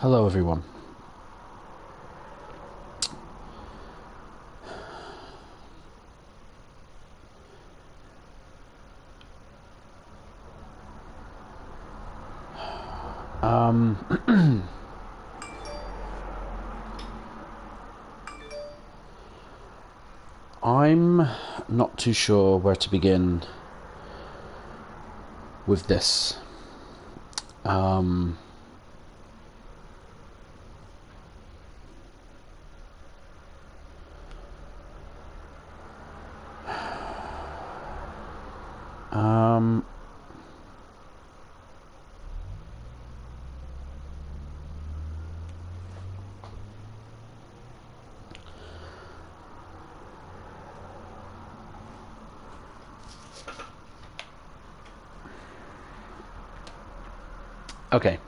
Hello, everyone. I'm not too sure where to begin with this. Um, um, okay.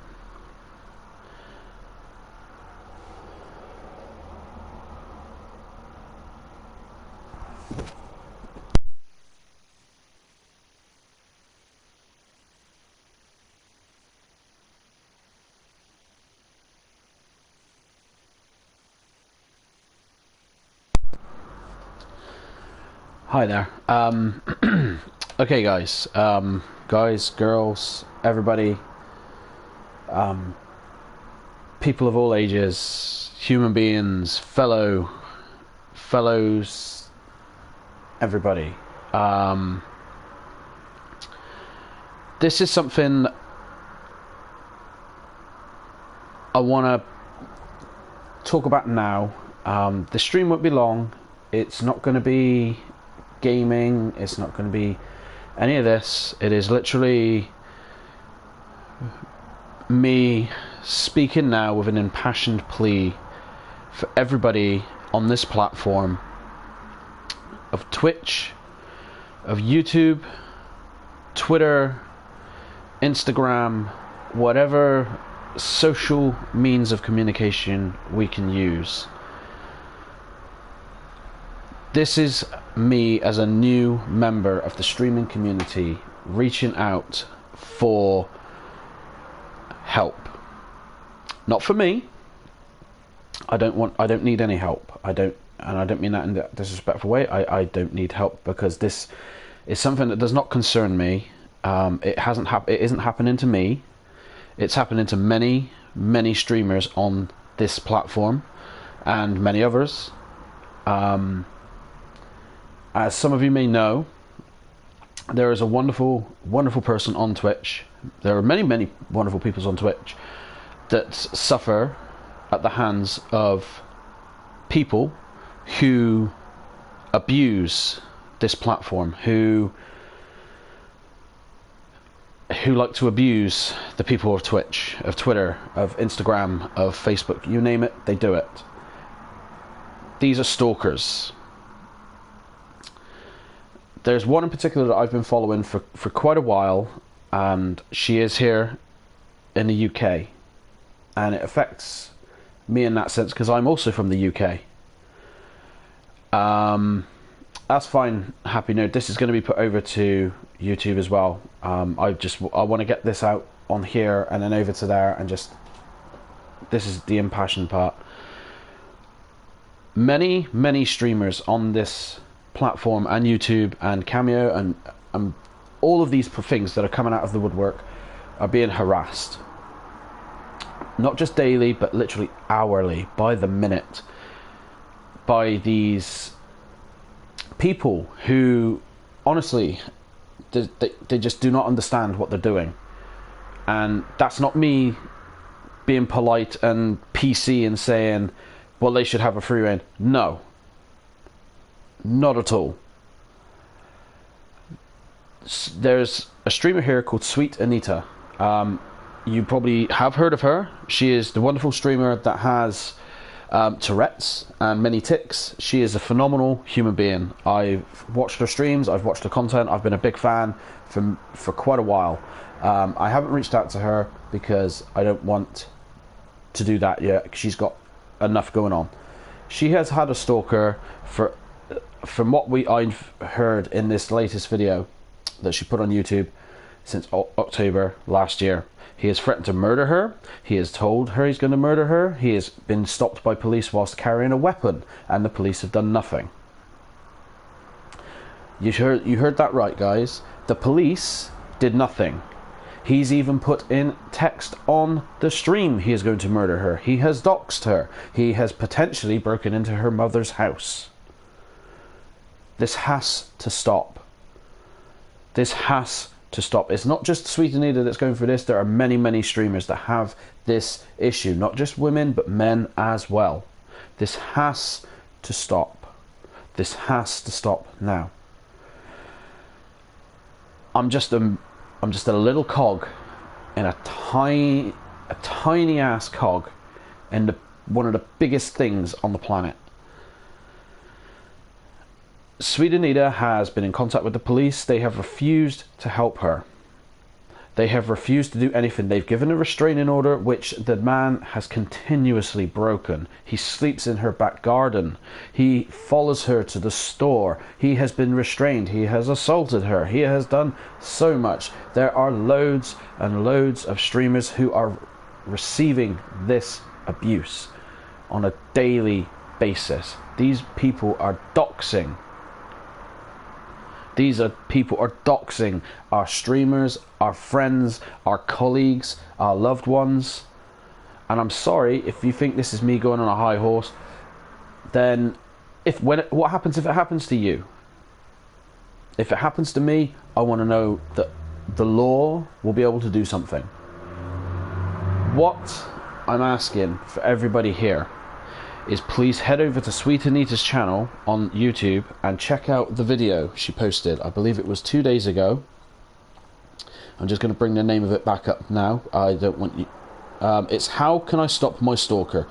Hi there. Okay, guys. Guys, girls, everybody. People of all ages, human beings, fellows, everybody. This is something I want to talk about now. The stream won't be long. It's not going to be gaming. It's not going to be any of this. It is literally me speaking now with an impassioned plea for everybody on this platform of Twitch, of YouTube, Twitter, Instagram, whatever social means of communication we can use. This is me as a new member of the streaming community reaching out for help. Not for me. I don't need any help. I don't mean that in a disrespectful way. I don't need help because this is something that does not concern me. It isn't happening to me. It's happening to many streamers on this platform and many others. As some of you may know, there is a wonderful person on Twitch. There are many wonderful people on Twitch that suffer at the hands of people who abuse this platform, who like to abuse the people of Twitch, of Twitter, of Instagram, of Facebook, you name it, they do it. These are stalkers. There's one in particular that I've been following for quite a while, and she is here in the UK, and it affects me in that sense because I'm also from the UK. That's fine, happy note. This is going to be put over to YouTube as well. I want to get this out on here and then over to there, and just, this is the impassioned part. Many streamers on this platform and YouTube and Cameo and all of these things that are coming out of the woodwork are being harassed, not just daily but literally hourly, by the minute, by these people who honestly they just do not understand what they're doing. And that's not me being polite and PC and saying, well, they should have a free reign. No, not at all. There's a streamer here called Sweet Anita. You probably have heard of her. She is the wonderful streamer that has Tourette's and many tics. She is a phenomenal human being. I've watched her streams, I've watched her content, I've been a big fan for quite a while. I haven't reached out to her because I don't want to do that yet, because she's got enough going on. She has had a stalker from what I've heard in this latest video that she put on YouTube since October last year. He has threatened to murder her. He has told her he's going to murder her. He has been stopped by police whilst carrying a weapon, and the police have done nothing. You heard that right, guys. The police did nothing. He's even put in text on the stream he is going to murder her. He has doxed her. He has potentially broken into her mother's house. This has to stop. This has to stop. It's not just Sweet Anita that's going through this. There are many, many streamers that have this issue. Not just women, but men as well. This has to stop. This has to stop now. I'm just a little cog in a tiny ass cog in one of the biggest things on the planet. Sweet Anita has been in contact with the police. They have refused to help her. They have refused to do anything. They've given a restraining order, which the man has continuously broken. He sleeps in her back garden. He follows her to the store. He has been restrained. He has assaulted her. He has done so much. There are loads and loads of streamers who are receiving this abuse on a daily basis. These people are doxing. People are doxing our streamers, our friends, our colleagues, our loved ones. And I'm sorry if you think this is me going on a high horse. Then, what happens if it happens to you? If it happens to me, I want to know that the law will be able to do something. What I'm asking for everybody here is please head over to Sweet Anita's channel on YouTube and check out the video she posted. I believe it was 2 days ago. I'm just going to bring the name of it back up now. I don't want you... it's How Can I Stop My Stalker? ?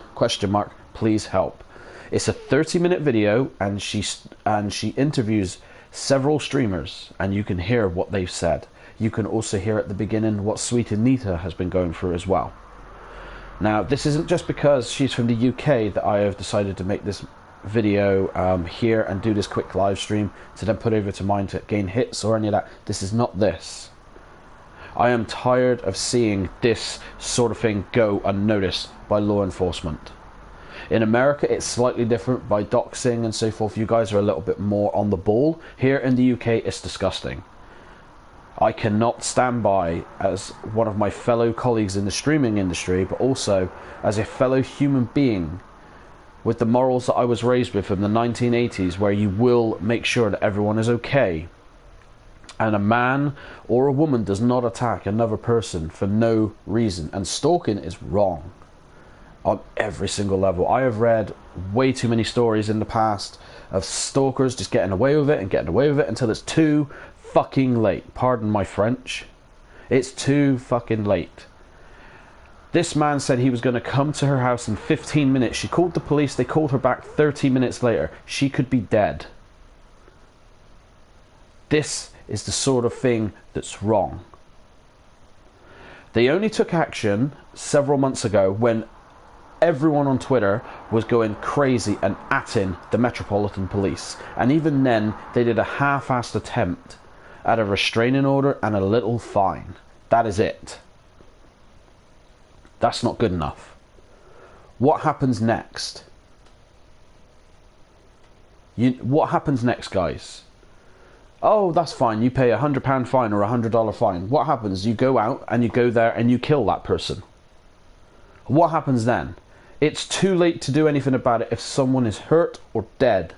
Please help. It's a 30-minute video, and she interviews several streamers, and you can hear what they've said. You can also hear at the beginning what Sweet Anita has been going through as well. Now, this isn't just because she's from the UK that I have decided to make this video here and do this quick live stream to then put over to mine to gain hits or any of that. This is not this. I am tired of seeing this sort of thing go unnoticed by law enforcement. In America, it's slightly different by doxing and so forth. You guys are a little bit more on the ball. Here in the UK, it's disgusting. I cannot stand by as one of my fellow colleagues in the streaming industry, but also as a fellow human being with the morals that I was raised with from the 1980s, where you will make sure that everyone is okay. And a man or a woman does not attack another person for no reason. And stalking is wrong on every single level. I have read way too many stories in the past of stalkers just getting away with it and getting away with it until it's too fucking late. Pardon my French. It's too fucking late. This man said he was going to come to her house in 15 minutes. She called the police. They called her back 30 minutes later. She could be dead. This is the sort of thing that's wrong. They only took action several months ago when everyone on Twitter was going crazy and atting the Metropolitan Police. And even then, they did a half-assed attempt at a restraining order and a little fine. That is it. That's not good enough. What happens next? What happens next, guys? Oh, that's fine. You pay £100 fine or $100 fine. What happens? You go out and you go there and you kill that person. What happens then? It's too late to do anything about it if someone is hurt or dead.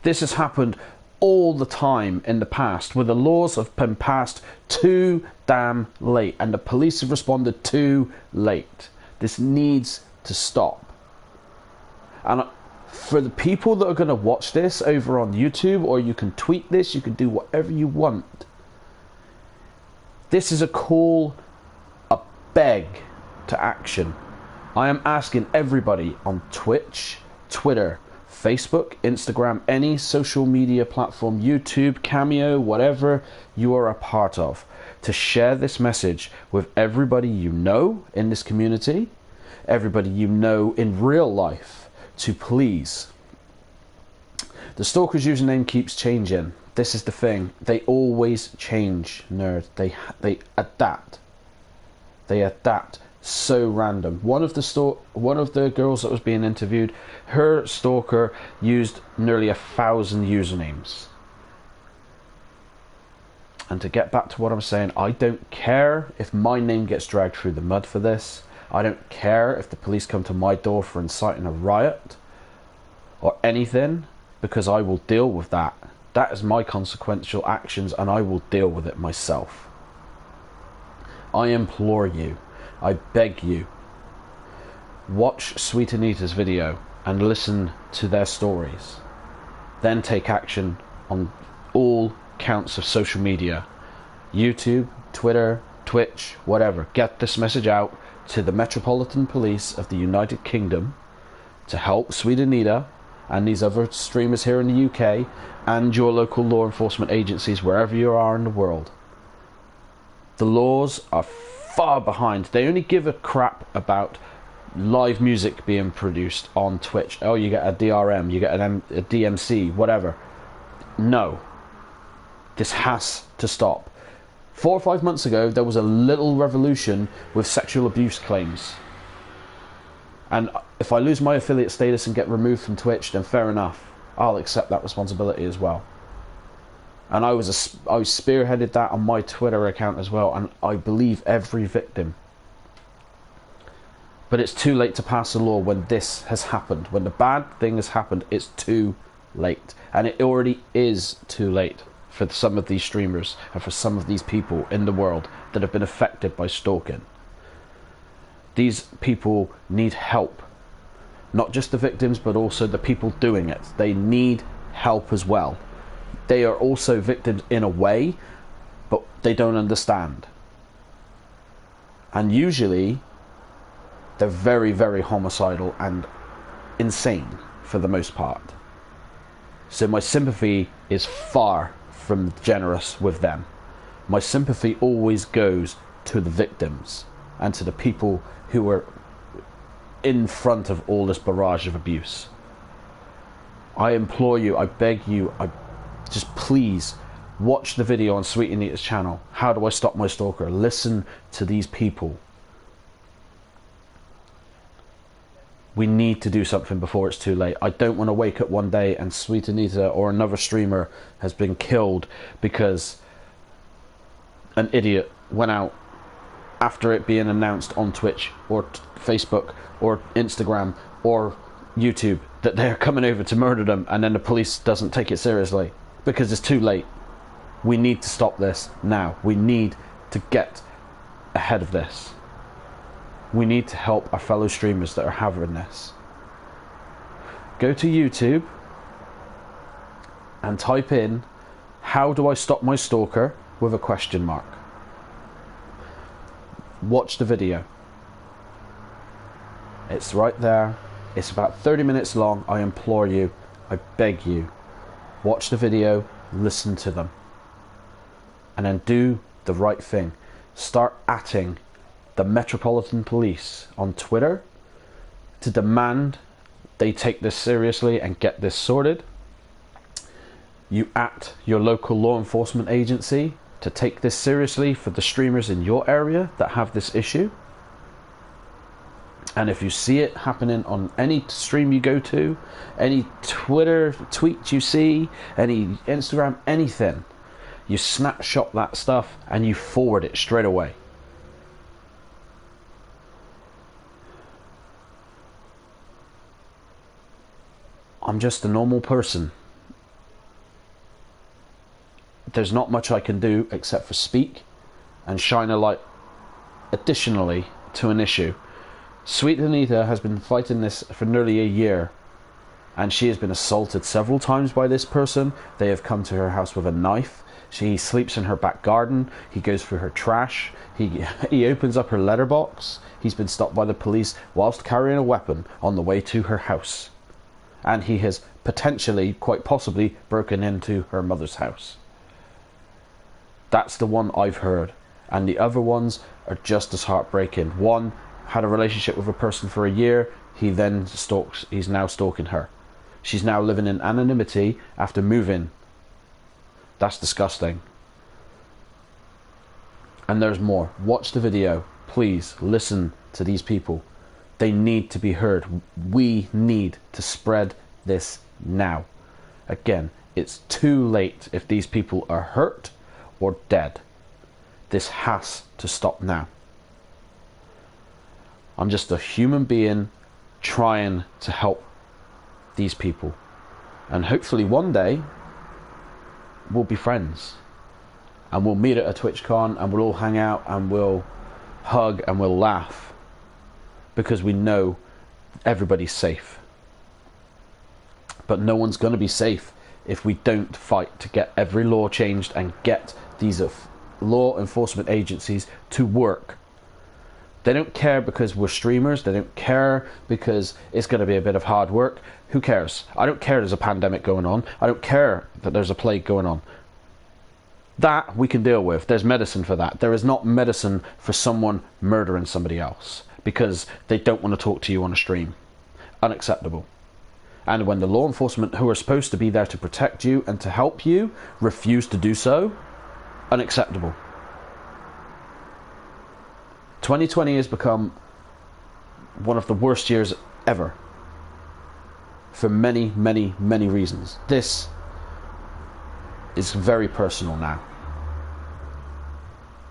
This has happened all the time in the past, where the laws have been passed too damn late and the police have responded too late. This needs to stop. And for the people that are going to watch this over on YouTube, or you can tweet this, you can do whatever you want. This is a call, a beg to action. I am asking everybody on Twitch, Twitter, Facebook, Instagram, any social media platform, YouTube, Cameo, whatever you are a part of, to share this message with everybody you know in this community, everybody you know in real life, to please. The stalker's username keeps changing. This is the thing. They always change, nerd. They adapt. They adapt so random. One of the girls that was being interviewed, her stalker used nearly 1,000 usernames. And to get back to what I'm saying, I don't care if my name gets dragged through the mud for this. I don't care if the police come to my door for inciting a riot or anything, because I will deal with that. That is my consequential actions, and I will deal with it myself. I implore you, I beg you, watch Sweet Anita's video and listen to their stories. Then take action on all counts of social media. YouTube, Twitter, Twitch, whatever. Get this message out to the Metropolitan Police of the United Kingdom to help Sweet Anita and these other streamers here in the UK and your local law enforcement agencies wherever you are in the world. The laws are far behind. They only give a crap about live music being produced on Twitch. Oh, you get a DRM, you get a DMC, whatever. No. This has to stop. 4 or 5 months ago, there was a little revolution with sexual abuse claims. And if I lose my affiliate status and get removed from Twitch, then fair enough. I'll accept that responsibility as well. And I spearheaded that on my Twitter account as well, and I believe every victim. But it's too late to pass a law when this has happened. When the bad thing has happened, it's too late. And it already is too late for some of these streamers and for some of these people in the world that have been affected by stalking. These people need help. Not just the victims, but also the people doing it. They need help as well. They are also victims in a way, but they don't understand. And usually, they're very, very homicidal and insane for the most part. So my sympathy is far from generous with them. My sympathy always goes to the victims and to the people who are in front of all this barrage of abuse. I implore you, I beg you, just please watch the video on Sweet Anita's channel. How do I stop my stalker? Listen to these people. We need to do something before it's too late. I don't want to wake up one day and Sweet Anita or another streamer has been killed because an idiot went out after it being announced on Twitch or Facebook or Instagram or YouTube that they're coming over to murder them, and then the police doesn't take it seriously because it's too late. We need to stop this now. We need to get ahead of this. We need to help our fellow streamers that are having this. Go to YouTube and type in, "How do I stop my stalker?" with a question mark. Watch the video. It's right there. It's about 30 minutes long. I implore you, I beg you, watch the video, listen to them, and then do the right thing. Start atting the Metropolitan Police on Twitter to demand they take this seriously and get this sorted. You at your local law enforcement agency to take this seriously for the streamers in your area that have this issue. And if you see it happening on any stream you go to, any Twitter tweet you see, any Instagram, anything, you snapshot that stuff and you forward it straight away. I'm just a normal person. There's not much I can do except for speak and shine a light additionally to an issue. Sweet Anita has been fighting this for nearly a year, and she has been assaulted several times by this person. They have come to her house with a knife. She sleeps in her back garden. He goes through her trash. He opens up her letterbox. He's been stopped by the police whilst carrying a weapon on the way to her house. And he has potentially, quite possibly, broken into her mother's house. That's the one I've heard. And the other ones are just as heartbreaking. One had a relationship with a person for a year. He's now stalking her. She's now living in anonymity after moving. That's disgusting. And there's more. Watch the video. please listen to these people. They need to be heard. We need to spread this now. Again, it's too late if these people are hurt or dead. This has to stop now. I'm just a human being trying to help these people. And hopefully one day we'll be friends. And we'll meet at a TwitchCon and we'll all hang out and we'll hug and we'll laugh. Because we know everybody's safe. But no one's going to be safe if we don't fight to get every law changed and get these law enforcement agencies to work. They don't care because we're streamers. They don't care because it's going to be a bit of hard work. Who cares? I don't care there's a pandemic going on. I don't care that there's a plague going on. That we can deal with. There's medicine for that. There is not medicine for someone murdering somebody else because they don't want to talk to you on a stream. Unacceptable. And when the law enforcement who are supposed to be there to protect you and to help you refuse to do so, unacceptable. 2020 has become one of the worst years ever for many, many, many reasons. This is very personal now.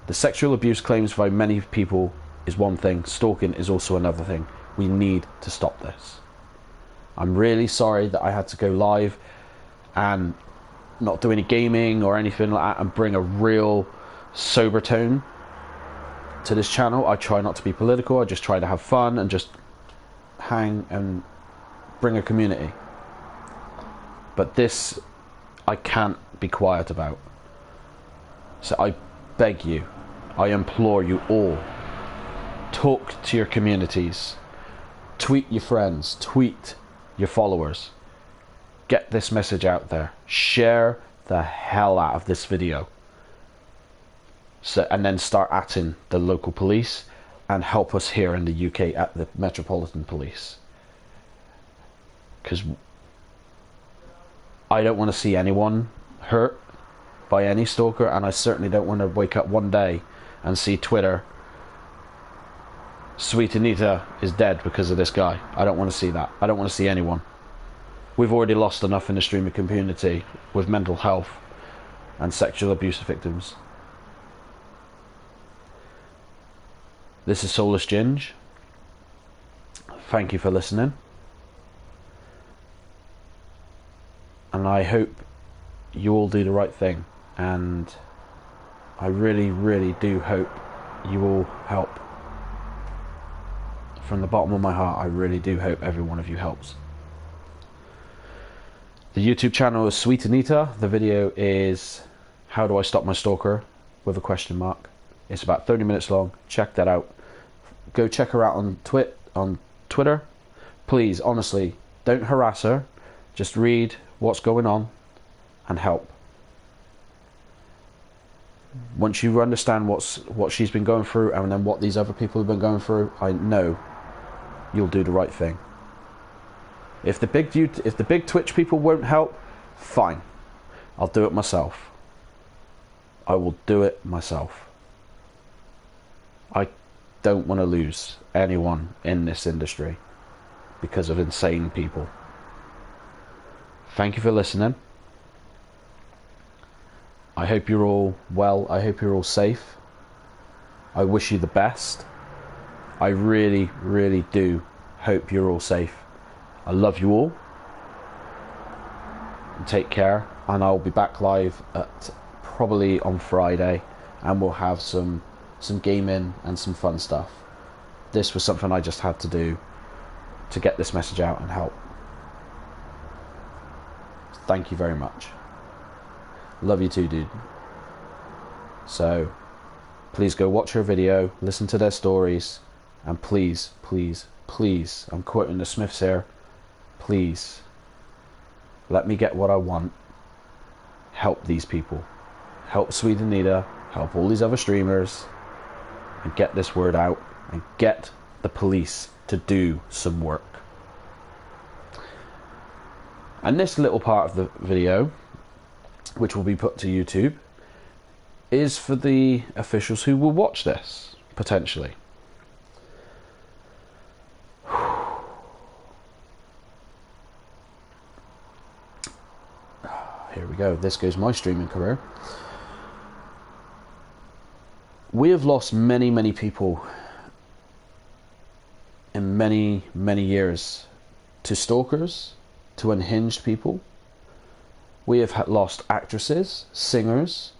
The sexual abuse claims by many people is one thing, stalking is also another thing. We need to stop this. I'm really sorry that I had to go live and not do any gaming or anything like that and bring a real sober tone to this channel. I try not to be political. I just try to have fun and just hang and bring a community. But this I can't be quiet about. So I beg you, I implore you all, talk to your communities, tweet your friends, tweet your followers, get this message out there, share the hell out of this video. So, and then start atting the local police and help us here in the UK at the Metropolitan Police. Because I don't want to see anyone hurt by any stalker, and I certainly don't want to wake up one day and see Twitter, Sweet Anita is dead because of this guy. I don't want to see that. I don't want to see anyone. We've already lost enough in the streamer community with mental health and sexual abuse victims. This is Soulless Ginge. Thank you for listening. And I hope you all do the right thing. And I really, really do hope you all help. From the bottom of my heart, I really do hope every one of you helps. The YouTube channel is Sweet Anita. The video is How Do I Stop My Stalker? With a question mark. It's about 30 minutes long. Check that out. Go check her out on Twitter. Please, honestly, don't harass her. Just read what's going on and help. Once you understand what she's been going through and then what these other people have been going through, I know you'll do the right thing. If the big Twitch people won't help, fine. I'll do it myself. I will do it myself. I don't want to lose anyone in this industry because of insane people. Thank you for listening. I hope you're all well. I hope you're all safe. I wish you the best. I really, really do hope you're all safe. I love you all. Take care, and I'll be back live at probably on Friday, and we'll have some gaming and some fun stuff. This was something I just had to do to get this message out and help. Thank you very much. Love you too, dude. So please go watch her video, listen to their stories, and please, please, please, I'm quoting the Smiths here, please let me get what I want. Help these people. Help Sweet Anita, help all these other streamers, and get this word out and get the police to do some work. And this little part of the video, which will be put to YouTube, is for the officials who will watch this, potentially. here we go. This goes my streaming career. We have lost many, many people in many, many years to stalkers, to unhinged people. We have lost actresses, singers,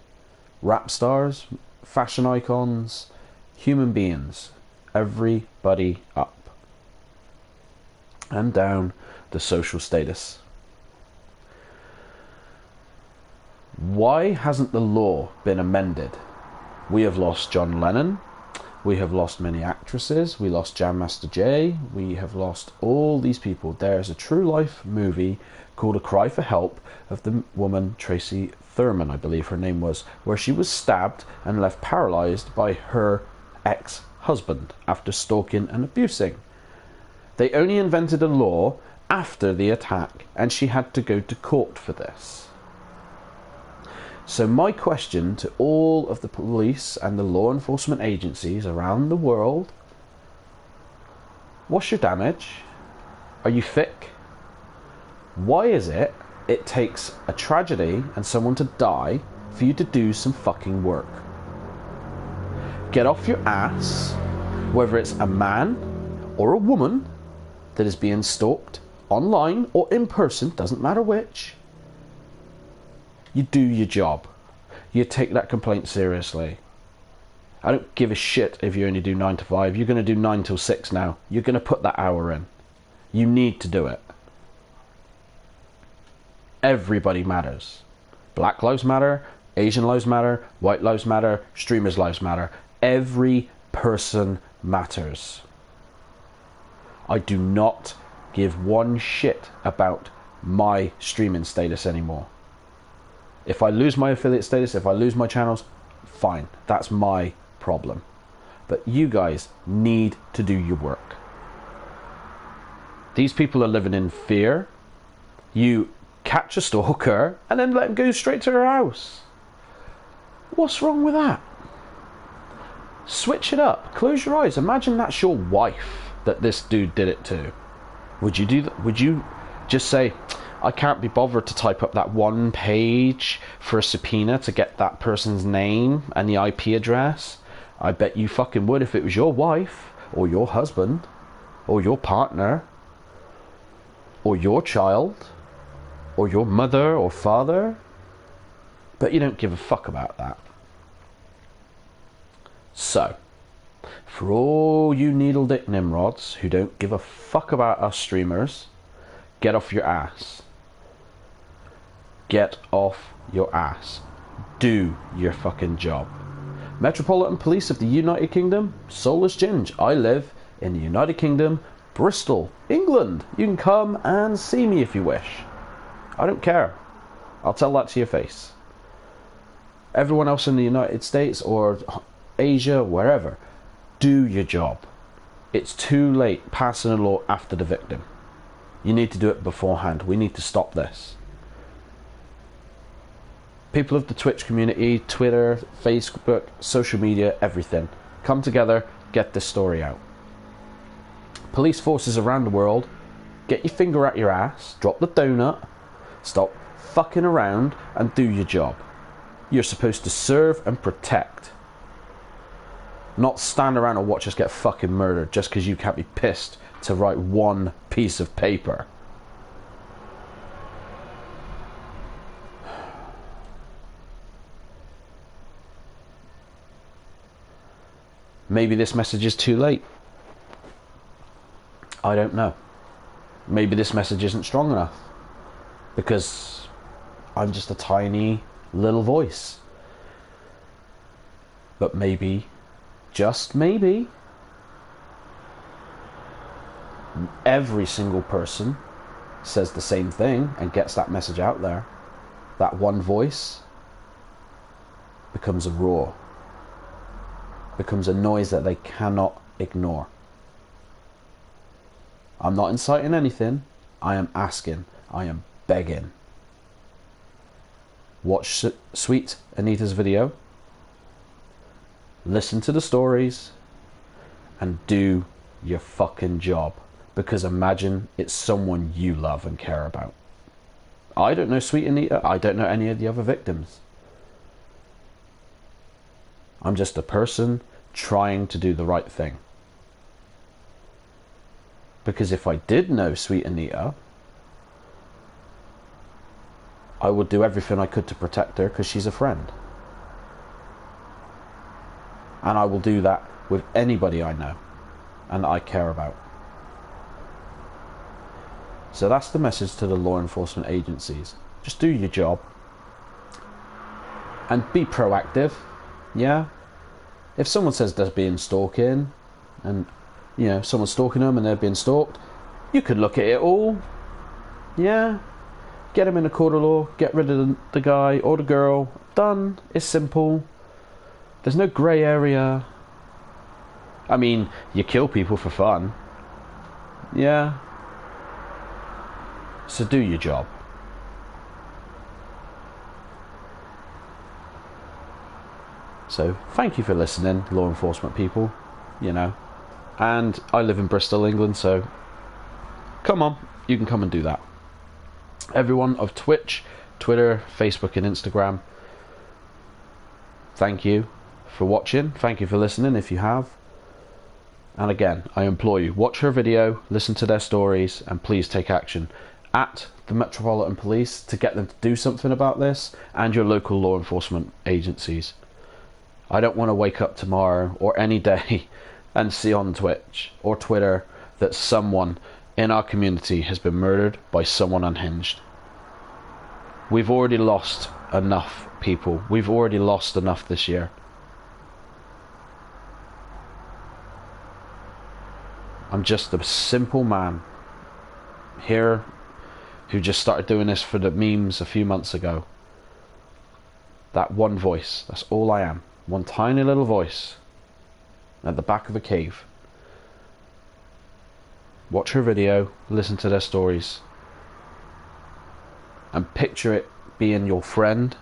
rap stars, fashion icons, human beings, everybody up and down the social status. Why hasn't the law been amended? We have lost John Lennon, we have lost many actresses, we lost Jam Master Jay, we have lost all these people. There's a true life movie called A Cry for Help of the woman Tracy Thurman, I believe her name was, where she was stabbed and left paralysed by her ex-husband after stalking and abusing. They only invented a law after the attack, and she had to go to court for this. So my question to all of the police and the law enforcement agencies around the world: what's your damage? Are you thick? Why is it takes a tragedy and someone to die for you to do some fucking work? Get off your ass, whether it's a man or a woman that is being stalked online or in person, doesn't matter which. You do your job. You take that complaint seriously. I don't give a shit if you only do 9 to 5. You're going to do 9 till 6 now. You're going to put that hour in. You need to do it. Everybody matters. Black lives matter, Asian lives matter, white lives matter, streamers' lives matter. Every person matters. I do not give one shit about my streaming status anymore. If I lose my affiliate status, if I lose my channels, fine. That's my problem. But you guys need to do your work. These people are living in fear. You catch a stalker and then let them go straight to her house. What's wrong with that? Switch it up. Close your eyes. Imagine that's your wife that this dude did it to. Would you do that? Would you just say, I can't be bothered to type up that one page for a subpoena to get that person's name and the IP address? I bet you fucking would if it was your wife or your husband or your partner or your child or your mother or father. But you don't give a fuck about that. So, for all you needle dick nimrods who don't give a fuck about us streamers, get off your ass. Get off your ass. Do your fucking job. Metropolitan Police of the United Kingdom, Soulless Ginge. I live in the United Kingdom, Bristol, England. You can come and see me if you wish. I don't care. I'll tell that to your face. Everyone else in the United States or Asia, wherever, do your job. It's too late passing a law after the victim. You need to do it beforehand. We need to stop this. People of the Twitch community, Twitter, Facebook, social media, everything. Come together, get this story out. Police forces around the world, get your finger at your ass, drop the donut, stop fucking around and do your job. You're supposed to serve and protect. Not stand around and watch us get fucking murdered just because you can't be pissed to write one piece of paper. Maybe this message is too late. I don't know. Maybe this message isn't strong enough because I'm just a tiny little voice. But maybe, just maybe, every single person says the same thing and gets that message out there. That one voice becomes a roar. Becomes a noise that they cannot ignore. I'm not inciting anything. I am asking. I am begging. Watch Sweet Anita's video. Listen to the stories. And do your fucking job. Because imagine it's someone you love and care about. I don't know Sweet Anita. I don't know any of the other victims. I'm just a person trying to do the right thing. Because if I did know Sweet Anita, I would do everything I could to protect her because she's a friend. And I will do that with anybody I know and that I care about. So that's the message to the law enforcement agencies. Just do your job. And be proactive. Yeah? If someone says they're being stalking, and you know, someone's stalking them and they're being stalked, you could look at it all. Yeah? Get them in a court of law, get rid of the guy or the girl. Done. It's simple. There's no grey area. I mean, you kill people for fun. Yeah? So do your job. So thank you for listening, law enforcement people, you know. And I live in Bristol, England, so come on, you can come and do that. Everyone of Twitch, Twitter, Facebook and Instagram, thank you for watching. Thank you for listening if you have. And again, I implore you, watch her video, listen to their stories, and please take action at the Metropolitan Police to get them to do something about this, and your local law enforcement agencies. I don't want to wake up tomorrow or any day and see on Twitch or Twitter that someone in our community has been murdered by someone unhinged. We've already lost enough people. We've already lost enough this year. I'm just a simple man here who just started doing this for the memes a few months ago. That one voice, that's all I am. One tiny little voice at the back of a cave. Watch her video, listen to their stories, and picture it being your friend,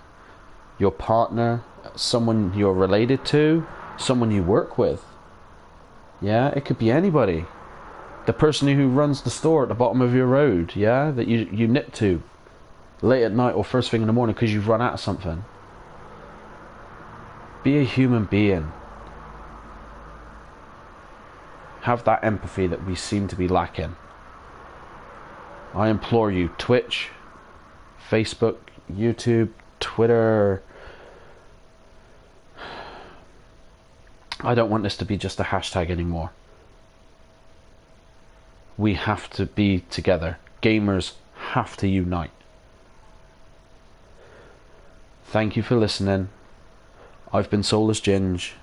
your partner, someone you're related to, someone you work with. Yeah, it could be anybody. The person who runs the store at the bottom of your road, yeah, that you nip to late at night or first thing in the morning because you've run out of something. Be a human being. Have that empathy that we seem to be lacking. I implore you, Twitch, Facebook, YouTube, Twitter. I don't want this to be just a hashtag anymore. We have to be together. Gamers have to unite. Thank you for listening. I've been Soulless Ginge.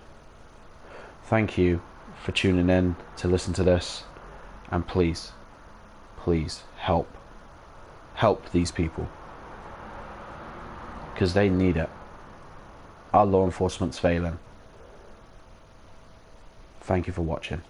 Thank you for tuning in to listen to this. And please, please help these people. Because they need it. Our law enforcement's failing. Thank you for watching.